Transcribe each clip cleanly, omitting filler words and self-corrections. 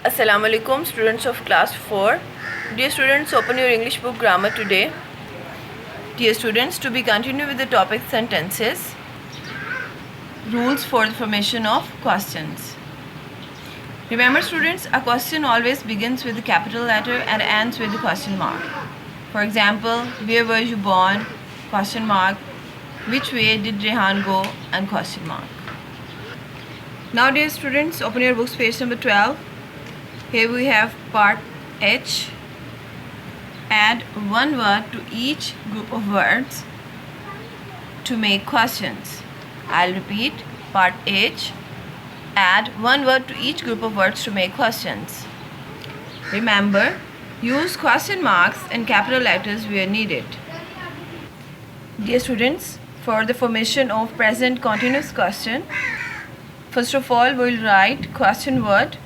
Assalamu alaikum, students of class 4. Dear students, open your English book grammar today. Dear students, to be continued with the topic sentences, rules for the formation of questions. Remember students, a question always begins with the capital letter and ends with the question mark. For example, where were you born? Question mark. Which way did Rehan go? And question mark. Now dear students, open your books, page number 12. Here we have part H. Add one word to each group of words to make questions. I'll repeat, part H. Add one word to each group of words to make questions. Remember, use question marks and capital letters where needed. Dear students, for the formation of present continuous question, first of all, we'll write question word,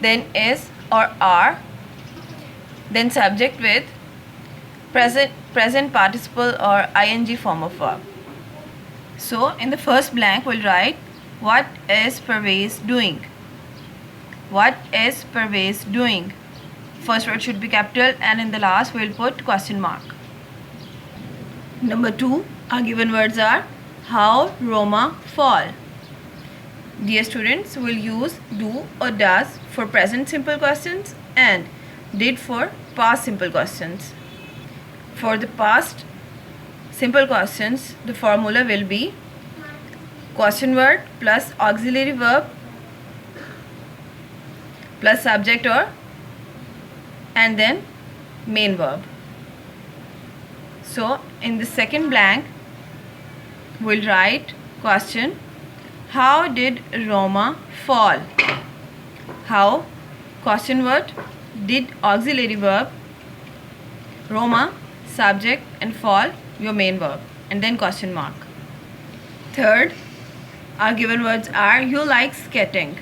then is or are, then subject with present participle or ing form of verb. So in the first blank we'll write what is Parvez doing. What is Parvez doing? First word should be capital and in the last we'll put question mark. Number 2, our given words are how Roma fall. Dear students, we'll use do or does for present simple questions and did for past simple questions. For the past simple questions, the formula will be question word plus auxiliary verb plus subject or and then main verb. So in the second blank, we'll write question, how did Roma fall? How, question word, did auxiliary verb, Roma, subject and fall, your main verb, and then question mark. Third, our given words are you like skating.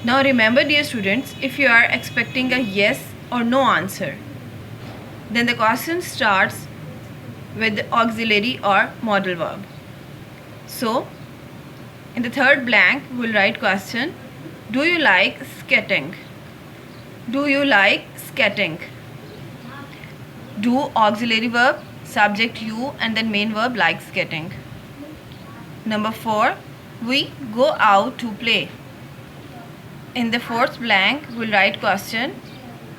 Now remember dear students, if you are expecting a yes or no answer, then the question starts with the auxiliary or modal verb. So in the third blank, we'll write question, do you like skating? Do you like skating? Do auxiliary verb, subject you and then main verb like skating. Number 4, we go out to play. In the fourth blank, we'll write question,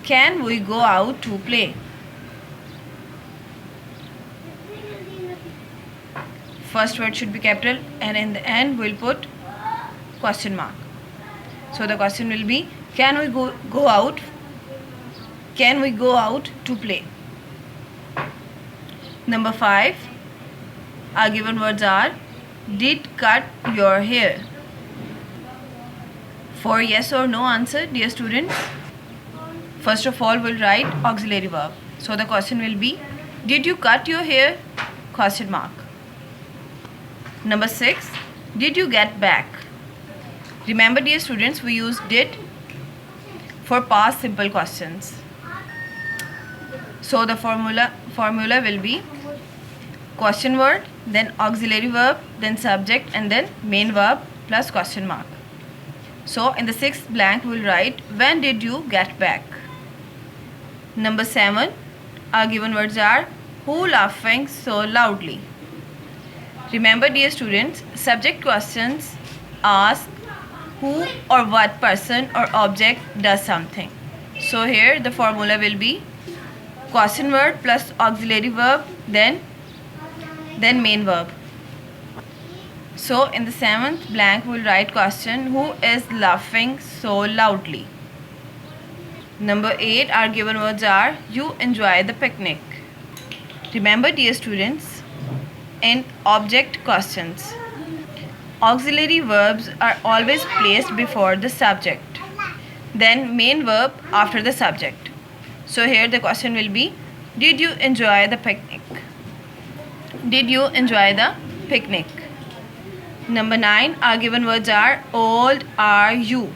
can we go out to play? First word should be capital and in the end we'll put question mark. So the question will be, can we go out? Can we go out to play? Number 5, our given words are did cut your hair. For yes or no answer, dear students, first of all we'll write auxiliary verb. So the question will be, did you cut your hair? Question mark. Number 6, did you get back? Remember dear students, we use did for past simple questions. So the formula will be question word, then auxiliary verb, then subject and then main verb plus question mark. So in the sixth blank we'll write when did you get back? Number 7, our given words are who laughing so loudly? Remember dear students, subject questions ask who or what person or object does something. So here the formula will be question word plus auxiliary verb then main verb. So in the 7th blank we'll write question, who is laughing so loudly? Number 8, our given words are you enjoy the picnic. Remember dear students, in object questions, auxiliary verbs are always placed before the subject, then main verb after the subject. So here the question will be, did you enjoy the picnic? Did you enjoy the picnic? Number 9, our given words are old are you.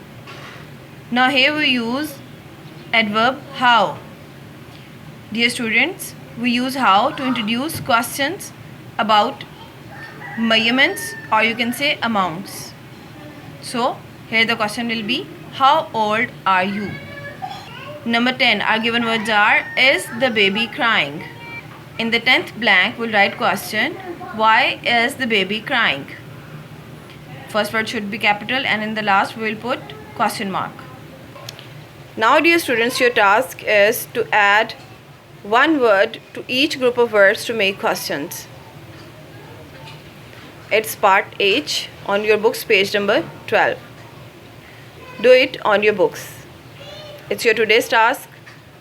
Now here we use adverb how. Dear students, we use how to introduce questions about measurements or you can say amounts. So Here the question will be, how old are you? Number 10, our given words are, is the baby crying? In the 10th blank, we'll write question, why is the baby crying? First word should be capital, and in the last we will put question mark. Now dear students, your task is to add one word to each group of words to make questions. It's part H on your books, page number 12. Do it on your books. It's your today's task.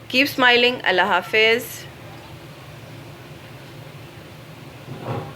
Keep smiling. Allah Hafiz.